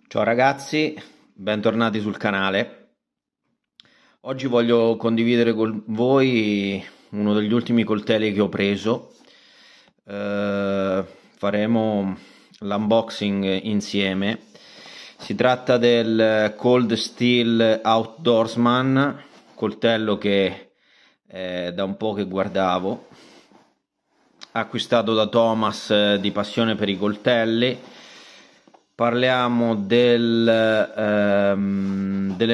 Ciao ragazzi, bentornati sul canale. Oggi voglio condividere con voi uno degli ultimi coltelli che ho preso. Faremo l'unboxing insieme. Si tratta del Cold Steel Outdoorsman, coltello che da un po' che guardavo, acquistato da Thomas di Passione per i coltelli. Parliamo delle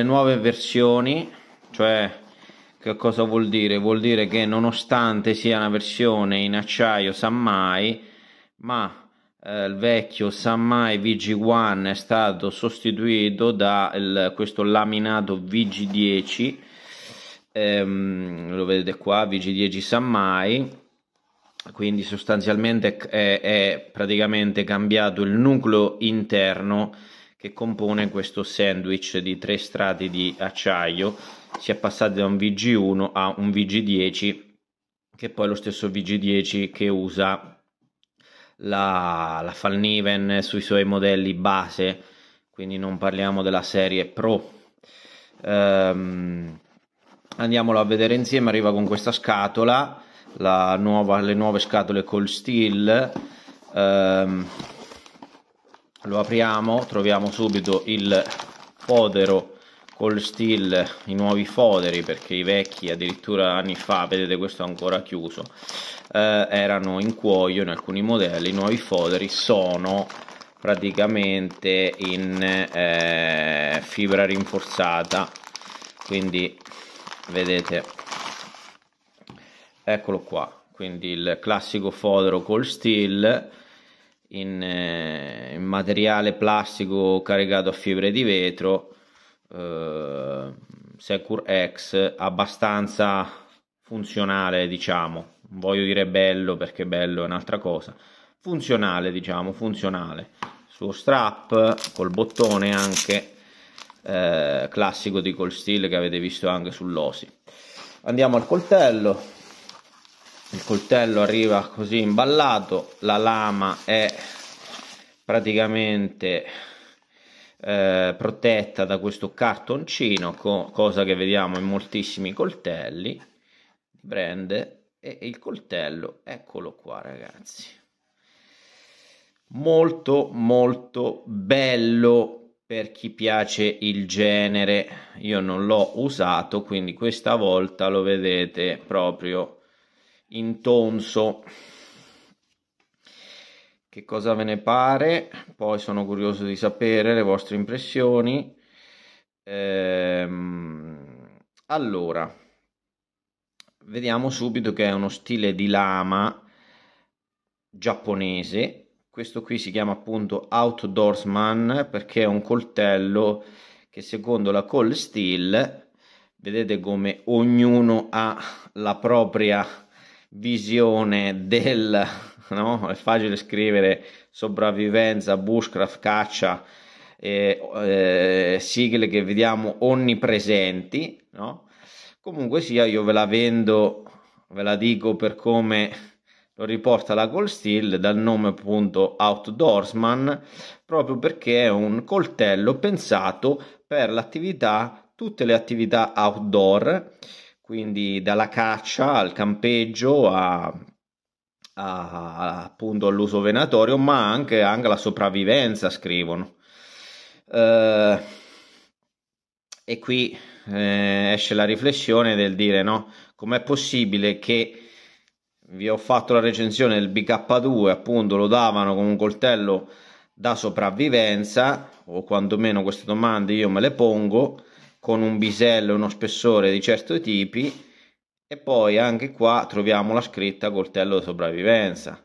nuove versioni, cioè che cosa vuol dire? Vuol dire che nonostante sia una versione in acciaio Samurai, ma il vecchio Samurai VG1 è stato sostituito da questo laminato VG10, lo vedete qua, VG10 Samurai. Quindi sostanzialmente è praticamente cambiato il nucleo interno che compone questo sandwich di 3 strati di acciaio. Si è passati da un VG1 a un VG10, che è poi lo stesso VG10 che usa la Falniven sui suoi modelli base, quindi non parliamo della serie Pro. Andiamolo a vedere insieme. Arriva con questa scatola, le nuove scatole Cold Steel. Lo apriamo, troviamo subito il fodero Cold Steel, i nuovi foderi, perché i vecchi addirittura anni fa, vedete questo è ancora chiuso, erano in cuoio in alcuni modelli. I nuovi foderi sono praticamente in fibra rinforzata, quindi vedete, eccolo qua, quindi il classico fodero Cold Steel in materiale plastico caricato a fibre di vetro, Secure X, abbastanza funzionale, diciamo. Non voglio dire bello perché bello è un'altra cosa, funzionale, diciamo, funzionale. Suo strap col bottone anche, classico di Cold Steel che avete visto anche sull'Osi. Andiamo al coltello. Il coltello arriva così imballato, la lama è praticamente protetta da questo cartoncino, cosa che vediamo in moltissimi coltelli brand, e il coltello, eccolo qua ragazzi, molto molto bello per chi piace il genere. Io non l'ho usato, quindi questa volta lo vedete proprio intonso. Che cosa ve ne pare? Poi sono curioso di sapere le vostre impressioni. Allora, vediamo subito che è uno stile di lama giapponese. Questo qui si chiama appunto Outdoorsman perché è un coltello che secondo la Cold Steel, vedete come ognuno ha la propria visione del, no? È facile scrivere sopravvivenza, bushcraft, caccia, sigle che vediamo onnipresenti, no? Comunque sia, io ve la vendo, ve la dico per come lo riporta la Cold Steel, dal nome appunto Outdoorsman, proprio perché è un coltello pensato per l'attività, tutte le attività outdoor, quindi dalla caccia al campeggio appunto all'uso venatorio, ma anche alla sopravvivenza, scrivono. E qui esce la riflessione del dire, no, com'è possibile che vi ho fatto la recensione del BK2, appunto lo davano come un coltello da sopravvivenza, o quantomeno queste domande io me le pongo, con un bisello e uno spessore di certi tipi, e poi anche qua troviamo la scritta coltello da sopravvivenza.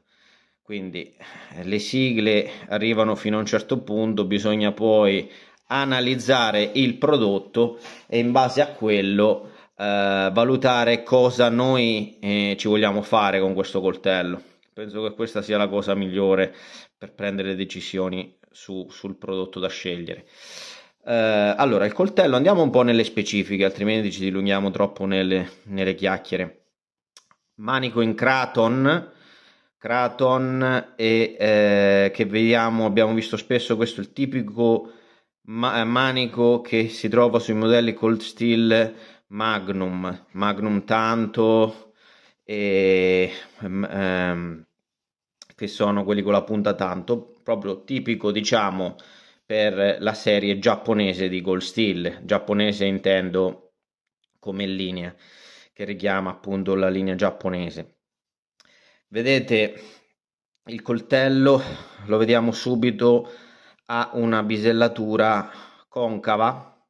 Quindi le sigle arrivano fino a un certo punto, bisogna poi analizzare il prodotto e in base a quello valutare cosa noi ci vogliamo fare con questo coltello. Penso che questa sia la cosa migliore per prendere decisioni sul prodotto da scegliere. Allora, il coltello, andiamo un po' nelle specifiche, altrimenti ci dilunghiamo troppo nelle chiacchiere. Manico in Kraton e che vediamo, abbiamo visto spesso, questo è il tipico manico che si trova sui modelli Cold Steel Magnum Tanto, e, che sono quelli con la punta Tanto, proprio tipico, diciamo, per la serie giapponese di Cold Steel, giapponese intendo come linea, che richiama appunto la linea giapponese. Vedete, il coltello, lo vediamo subito, ha una bisellatura concava,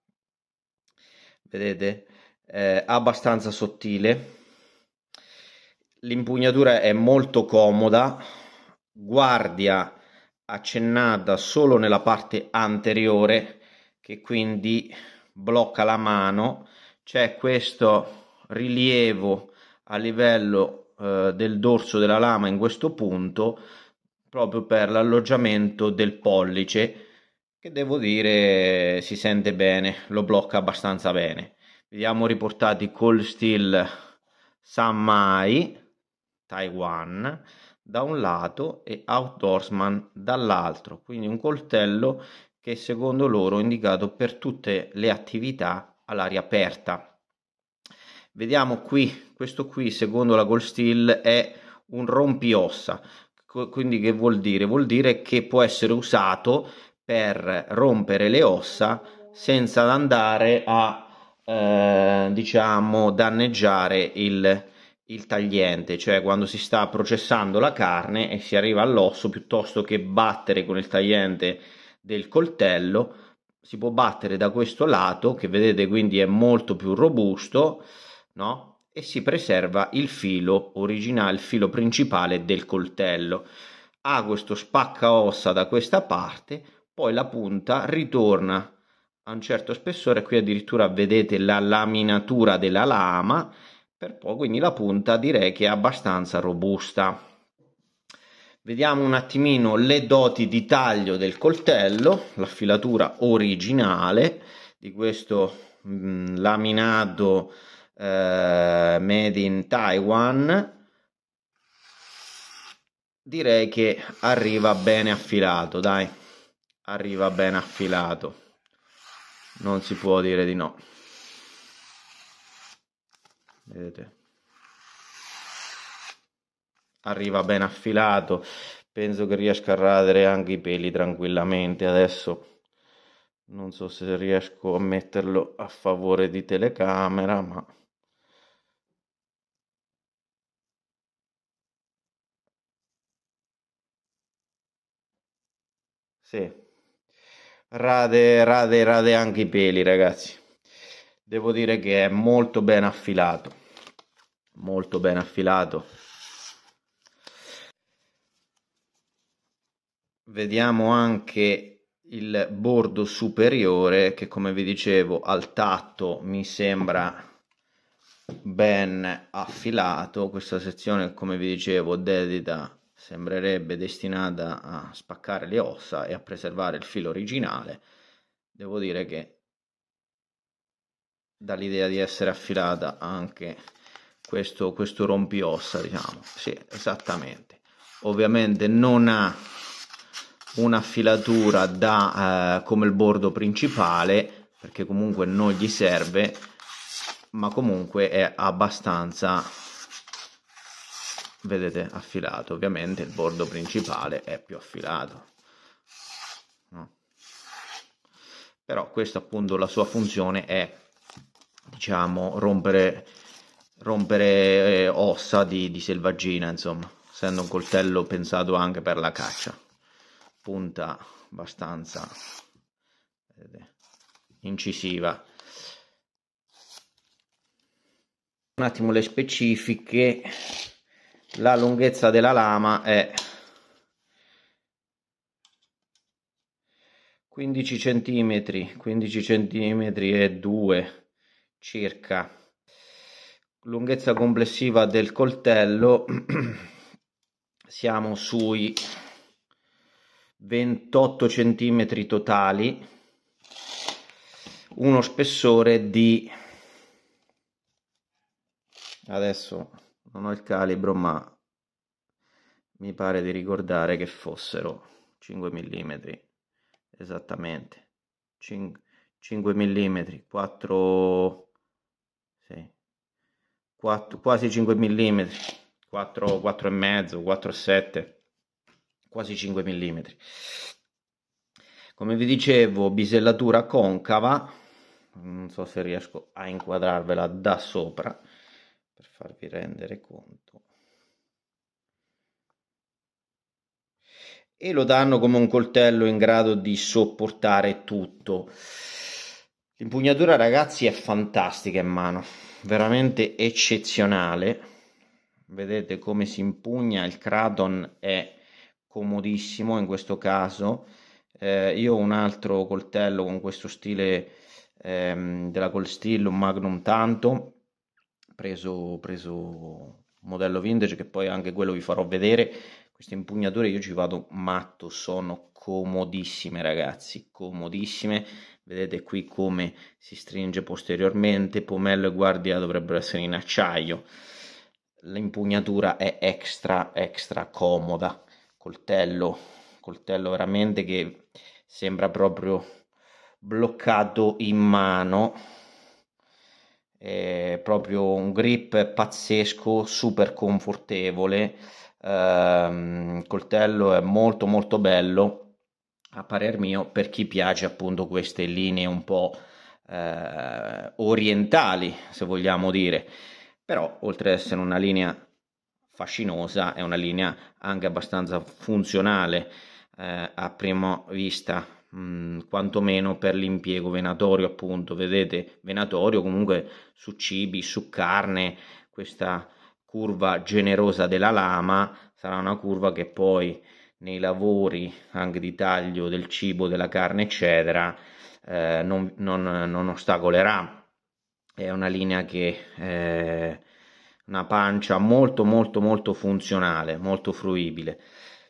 vedete, abbastanza sottile. L'impugnatura è molto comoda, guardia accennata solo nella parte anteriore, che quindi blocca la mano. C'è questo rilievo a livello del dorso della lama in questo punto, proprio per l'alloggiamento del pollice, che devo dire si sente bene, lo blocca abbastanza bene. Vediamo riportati Cold Steel Sanmai Taiwan da un lato e Outdoorsman dall'altro, quindi un coltello che secondo loro è indicato per tutte le attività all'aria aperta. Vediamo qui, questo qui secondo la Cold Steel è un rompiossa, quindi che vuol dire? Vuol dire che può essere usato per rompere le ossa senza andare a diciamo danneggiare il tagliente, cioè quando si sta processando la carne e si arriva all'osso, piuttosto che battere con il tagliente del coltello, si può battere da questo lato, che vedete quindi è molto più robusto, no? E si preserva il filo originale, il filo principale del coltello. Ha questo spaccaossa da questa parte, poi la punta ritorna a un certo spessore, qui addirittura vedete la laminatura della lama, per poi quindi la punta direi che è abbastanza robusta. Vediamo un attimino le doti di taglio del coltello, la filatura originale di questo laminato made in Taiwan. Direi che arriva bene affilato, dai, arriva bene affilato, non si può dire di no. Vedete? Arriva ben affilato, penso che riesca a radere anche i peli tranquillamente. Adesso non so se riesco a metterlo a favore di telecamera, ma sì, rade anche i peli, ragazzi. Devo dire che è molto ben affilato, molto ben affilato. Vediamo anche il bordo superiore che, come vi dicevo, al tatto mi sembra ben affilato. Questa sezione, come vi dicevo, dedita, sembrerebbe destinata a spaccare le ossa e a preservare il filo originale. Devo dire che dà l'idea di essere affilata anche questo rompiossa, diciamo. Sì, esattamente. Ovviamente non ha una filatura da come il bordo principale, perché comunque non gli serve, ma comunque è abbastanza, vedete, affilato. Ovviamente il bordo principale è più affilato, no? Però questa appunto la sua funzione è, diciamo, rompere ossa di selvaggina, insomma, essendo un coltello pensato anche per la caccia. Punta abbastanza, vedete, incisiva. Un attimo le specifiche: la lunghezza della lama è 15 cm, 15 cm e 2 circa. Lunghezza complessiva del coltello siamo sui 28 cm totali, uno spessore di, adesso non ho il calibro ma mi pare di ricordare che fossero 5 mm esattamente. 5 mm, 4, sì, 4, quasi 5 mm, 4, 4 e mezzo, 4 e 7, quasi 5 mm. Come vi dicevo, bisellatura concava, non so se riesco a inquadrarvela da sopra per farvi rendere conto. E lo danno come un coltello in grado di sopportare tutto. L'impugnatura, ragazzi, è fantastica in mano, veramente eccezionale. Vedete come si impugna, il Kraton è comodissimo in questo caso. Io ho un altro coltello con questo stile della Cold Steel, un Magnum Tanto, preso modello vintage, che poi anche quello vi farò vedere. Queste impugnature io ci vado matto, sono comodissime, ragazzi, comodissime. Vedete qui come si stringe posteriormente, pomello e guardia dovrebbero essere in acciaio. L'impugnatura è extra comoda, coltello veramente che sembra proprio bloccato in mano, è proprio un grip pazzesco, super confortevole. Il coltello è molto bello a parer mio, per chi piace appunto queste linee un po' orientali, se vogliamo dire. Però oltre ad essere una linea fascinosa è una linea anche abbastanza funzionale a prima vista, quantomeno per l'impiego venatorio, appunto. Vedete, venatorio comunque su cibi, su carne. Questa curva generosa della lama sarà una curva che poi nei lavori anche di taglio del cibo, della carne eccetera, non ostacolerà. È una linea che una pancia molto funzionale, molto fruibile.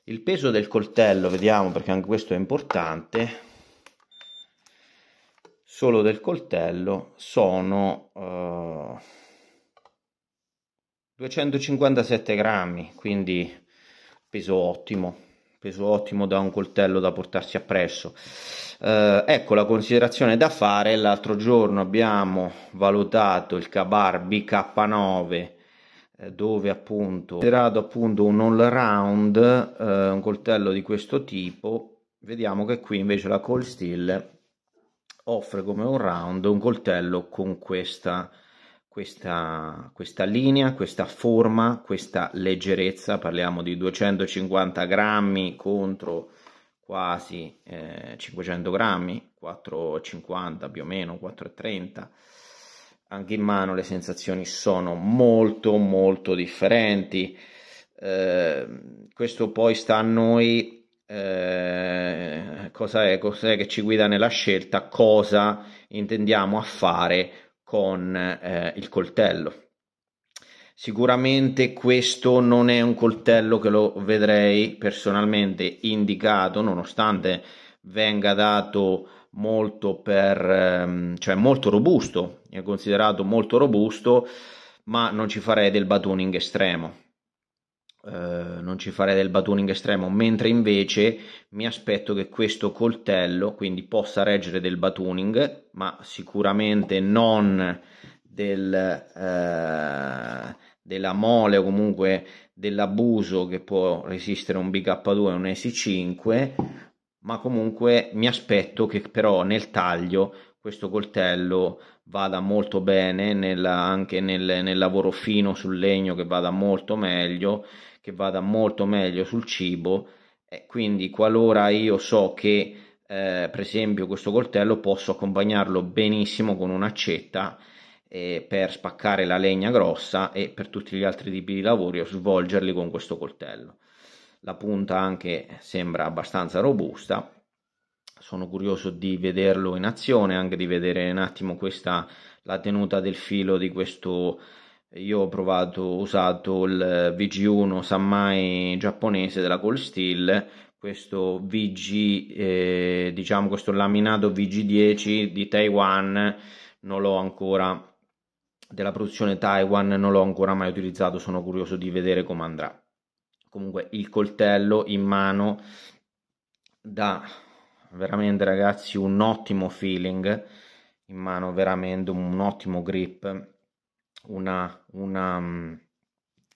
Il peso del coltello, vediamo, perché anche questo è importante. Solo del coltello sono 257 grammi, quindi peso ottimo da un coltello da portarsi appresso. Ecco la considerazione da fare: l'altro giorno abbiamo valutato il Ka-Bar BK9, dove appunto considerato appunto un all round, un coltello di questo tipo. Vediamo che qui invece la Cold Steel offre come all round un coltello con questa linea, questa forma, questa leggerezza. Parliamo di 250 grammi contro quasi 500 grammi, 4,50 più o meno, 4,30. Anche in mano le sensazioni sono molto differenti. Questo poi sta a noi. Cos'è che ci guida nella scelta, cosa intendiamo a fare con il coltello. Sicuramente questo non è un coltello che lo vedrei personalmente indicato, nonostante venga dato molto cioè molto robusto, è considerato molto robusto, ma non ci farei del batuning estremo. Mentre invece mi aspetto che questo coltello quindi possa reggere del batuning, ma sicuramente non della mole o comunque dell'abuso che può resistere un BK2 e un ESI5, ma comunque mi aspetto che però nel taglio questo coltello vada molto bene, anche nel lavoro fino sul legno, che vada molto meglio sul cibo. E quindi qualora io so che per esempio questo coltello posso accompagnarlo benissimo con un'accetta per spaccare la legna grossa, e per tutti gli altri tipi di lavori svolgerli con questo coltello. La punta anche sembra abbastanza robusta. Sono curioso di vederlo in azione, anche di vedere un attimo la tenuta del filo di questo. Io ho usato il VG1 Sammai giapponese della Cold Steel, questo VG, diciamo questo laminato VG10 di Taiwan, non l'ho ancora, della produzione Taiwan, non l'ho ancora mai utilizzato, sono curioso di vedere come andrà. Comunque il coltello in mano da veramente ragazzi un ottimo feeling in mano, veramente un ottimo grip,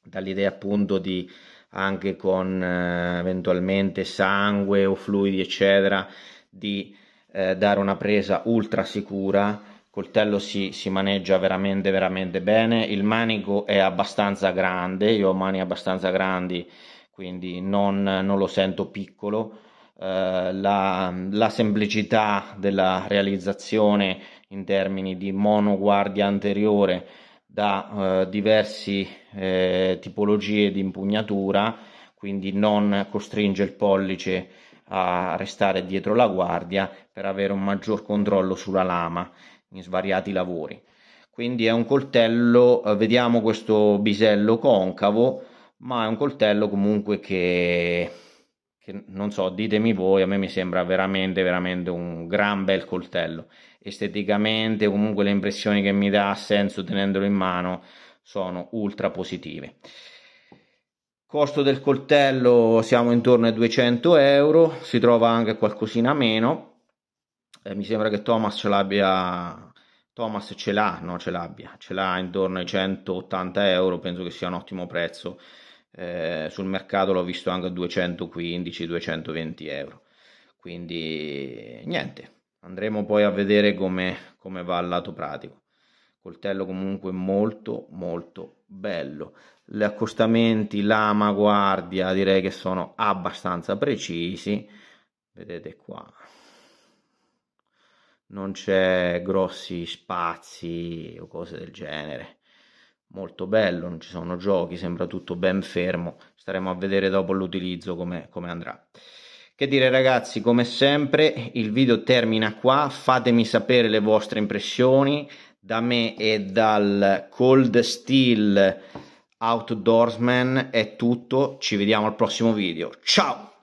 dall'idea appunto di anche con eventualmente sangue o fluidi eccetera, di dare una presa ultra sicura. Il coltello si maneggia veramente bene, il manico è abbastanza grande, io ho mani abbastanza grandi, quindi non lo sento piccolo. La semplicità della realizzazione in termini di monoguardia anteriore da diverse tipologie di impugnatura, quindi non costringe il pollice a restare dietro la guardia per avere un maggior controllo sulla lama in svariati lavori. Quindi è un coltello, vediamo questo bisello concavo, ma è un coltello comunque che non so, ditemi voi, a me mi sembra veramente un gran bel coltello. Esteticamente, comunque le impressioni che mi dà a senso tenendolo in mano sono ultra positive. Costo del coltello siamo intorno ai 200 euro, si trova anche qualcosina meno. Mi sembra che Thomas ce l'abbia. Thomas ce l'ha, no, ce l'ha intorno ai 180 euro, penso che sia un ottimo prezzo. Sul mercato l'ho visto anche a 215-220 euro. Quindi niente, andremo poi a vedere come va al lato pratico. Coltello comunque molto bello. Gli accostamenti lama guardia direi che sono abbastanza precisi, vedete qua, non c'è grossi spazi o cose del genere, molto bello, non ci sono giochi, sembra tutto ben fermo. Staremo a vedere dopo l'utilizzo come andrà. Che dire ragazzi, come sempre il video termina qua, fatemi sapere le vostre impressioni. Da me e dal Cold Steel Outdoorsman è tutto, ci vediamo al prossimo video, ciao!